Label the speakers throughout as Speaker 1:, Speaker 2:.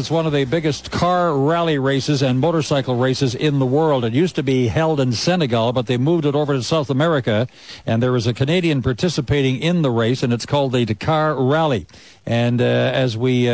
Speaker 1: It's one of the biggest car rally races and motorcycle races in the world. It used to be held in Senegal, but they moved it over to South America, and there is a Canadian participating in the race, and it's called the Dakar Rally. And as we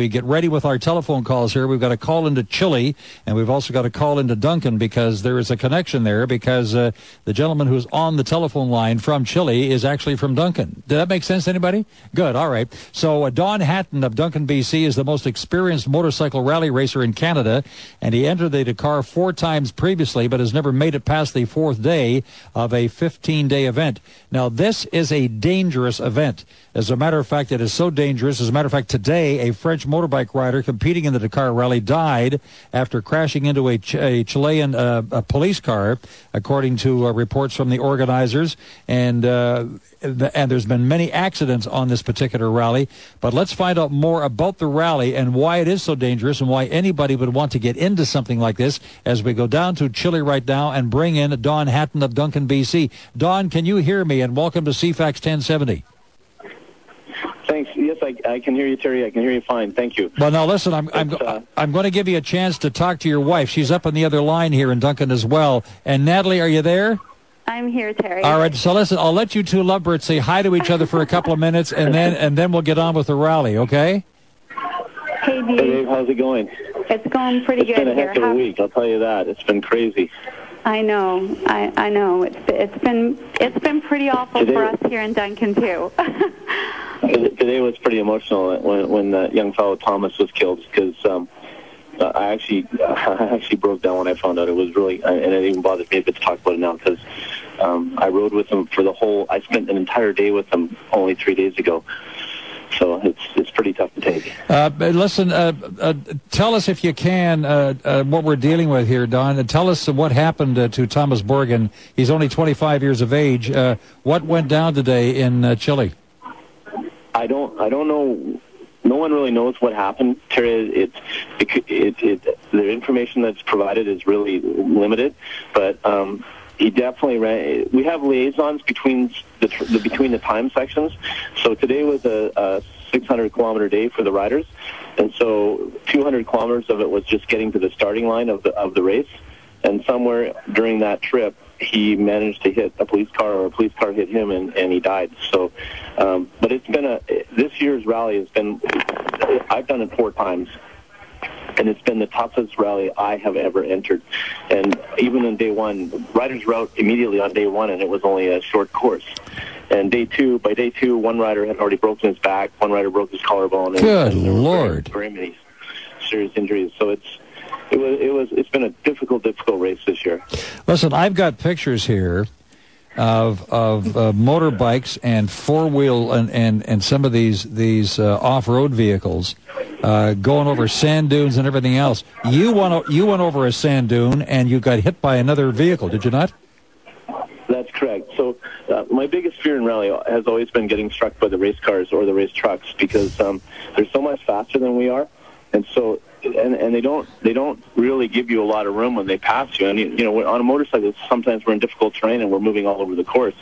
Speaker 1: get ready with our telephone calls here, we've got a call into Chile, and we've also got a call into Duncan because there is a connection there because the gentleman who's on the telephone line from Chile is actually from Duncan. Did that make sense to anybody? Good, all right. So Don Hatton of Duncan, BC is the most experienced motorcycle rally racer in Canada, and he entered the Dakar 4 times previously but has never made it past the 4th day of a 15-day event. Now, this is a dangerous event. As a matter of fact, it is so dangerous. As a matter of fact, today, a French motorbike rider competing in the Dakar Rally died after crashing into a Chilean police car, according to reports from the organizers. And there's been many accidents on this particular rally. But let's find out more about the rally and why it is so dangerous and why anybody would want to get into something like this as we go down to Chile right now and bring in Don Hatton of Duncan, BC. Don, can you hear me? And welcome to CFAX 1070.
Speaker 2: Thanks. Yes, I can hear you, Terry. I can hear you fine. Thank you.
Speaker 1: Well, now listen, I'm going to give you a chance to talk to your wife. She's up on the other line here in Duncan as well. And Natalie, are you there?
Speaker 3: I'm here, Terry.
Speaker 1: All right. So listen, I'll let you two lovebirds say hi to each other for a couple of minutes, and then we'll get on with the rally. Okay?
Speaker 3: Hey, Dave.
Speaker 2: Hey, Dave. How's it going?
Speaker 3: It's going pretty good here.
Speaker 2: It's been a heck of a week. I'll tell you that. It's been crazy.
Speaker 3: I know. I know. It's been pretty awful for us here in Duncan too.
Speaker 2: Today was pretty emotional when the young fellow Thomas was killed because I actually broke down when I found out. It was really, and it even bothers me a bit to talk about it now because I rode with him I spent an entire day with him only 3 days ago. So it's pretty tough to take.
Speaker 1: Listen, tell us if you can what we're dealing with here, Don. Tell us what happened to Thomas Borgen. He's only 25 years of age. What went down today in Chile?
Speaker 2: I don't know. No one really knows what happened. Terry, the information that's provided is really limited, but he definitely ran. We have liaisons between the time sections. So today was a 600-kilometer day for the riders, and so 200 kilometers of it was just getting to the starting line of the race. And somewhere during that trip, he managed to hit a police car, or a police car hit him, and he died. So, but it's been this year's rally has been. I've done it 4 times. And it's been the toughest rally I have ever entered. And even on day 1, riders were out immediately on day 1, and it was only a short course. And by day two, one rider had already broken his back, one rider broke his collarbone.
Speaker 1: Good Lord!
Speaker 2: Very many serious injuries. So it's been a difficult race this year.
Speaker 1: Listen, I've got pictures here of motorbikes and 4-wheel and some of these off-road vehicles going over sand dunes and everything else. You went over a sand dune and you got hit by another vehicle, did you not?
Speaker 2: That's correct. So my biggest fear in rally has always been getting struck by the race cars or the race trucks because they're so much faster than we are, and so. And they don't really give you a lot of room when they pass you. And on a motorcycle, sometimes we're in difficult terrain and we're moving all over the course.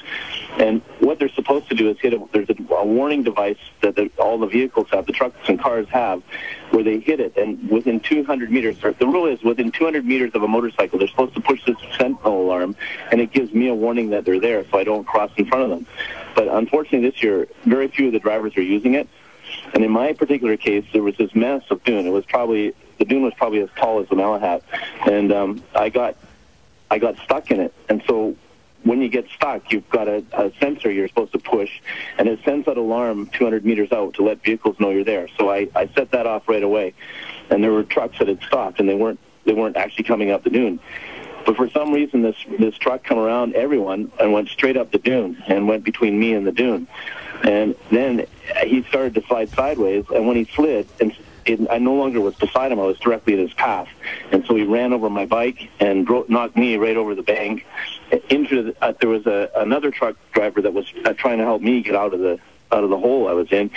Speaker 2: And what they're supposed to do is there's a warning device that all the vehicles have, the trucks and cars have, where they hit it. And within 200 meters, the rule is within 200 meters of a motorcycle, they're supposed to push this sentinel alarm, and it gives me a warning that they're there, so I don't cross in front of them. But unfortunately, this year, very few of the drivers are using it. And in my particular case, there was this massive dune. The dune was probably as tall as the Malahat, and I got stuck in it. And so when you get stuck, you've got a sensor you're supposed to push, and it sends that alarm 200 meters out to let vehicles know you're there. So I set that off right away, and there were trucks that had stopped, and they weren't actually coming up the dune. But for some reason, this truck come around everyone and went straight up the dune and went between me and the dune. And then he started to slide sideways, and when he slid, I no longer was beside him, I was directly in his path. And so he ran over my bike and knocked me right over the bank. There was another truck driver that was trying to help me get out of the hole I was in,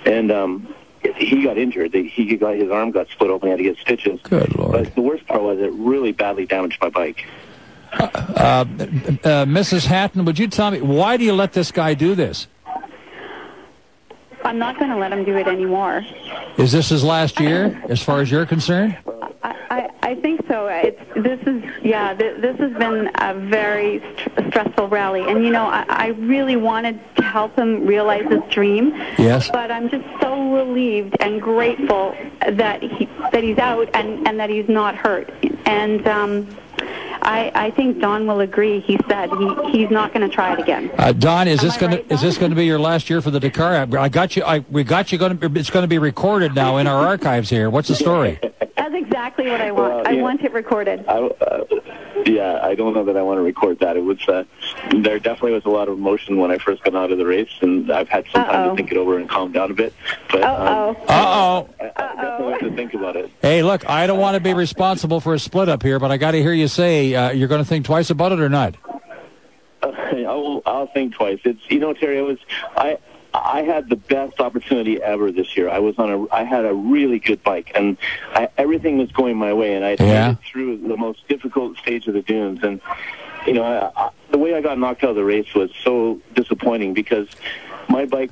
Speaker 2: and he got injured. His arm got split open. He had to get stitches.
Speaker 1: Good Lord.
Speaker 2: But the worst part was it really badly damaged my bike.
Speaker 1: Mrs. Hatton, would you tell me, why do you let this guy do this?
Speaker 3: I'm not going to let him do it anymore.
Speaker 1: Is this his last year, as far as you're concerned?
Speaker 3: I think so. This has been a very stressful rally, and I really wanted to help him realize his dream.
Speaker 1: Yes.
Speaker 3: But I'm just so relieved and grateful that he's out and that he's not hurt. And I think Don will agree. He said he's not going to try it again.
Speaker 1: Don, is this going to be your last year for the Dakar? We got you. It's going to be recorded now in our archives here. What's the story?
Speaker 3: That's exactly what I want. I want it recorded.
Speaker 2: I don't know that I want to record that. It was there definitely was a lot of emotion when I first got out of the race, and I've had some time to think it over and calm down a bit. But I definitely have to think about it.
Speaker 1: Hey, look, I don't want to be responsible for a split up here, but I got to hear you say you're going to think twice about it or not.
Speaker 2: I'll think twice. It's Terry. I had the best opportunity ever this year. I had a really good bike, and everything was going my way, and I made it through the most difficult stage of the dunes. And the way I got knocked out of the race was so disappointing because my bike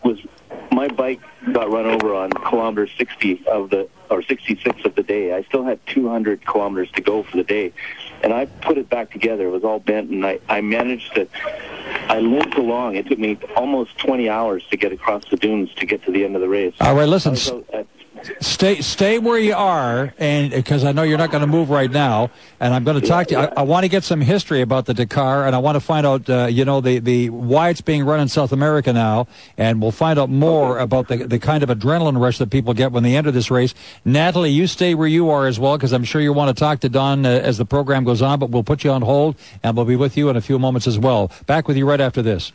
Speaker 2: got run over on kilometer 66 of the day. I still had 200 kilometers to go for the day, and I put it back together. It was all bent, and I managed to. I limped along. It took me almost 20 hours to get across the dunes to get to the end of the race.
Speaker 1: All right, listen. Stay where you are, and because I know you're not going to move right now, and I'm going to talk to you. I want to get some history about the Dakar, and I want to find out, the why it's being run in South America now, and we'll find out more about the kind of adrenaline rush that people get when they enter this race. Natalie, you stay where you are as well, because I'm sure you want to talk to Don as the program goes on, but we'll put you on hold, and we'll be with you in a few moments as well. Back with you right after this.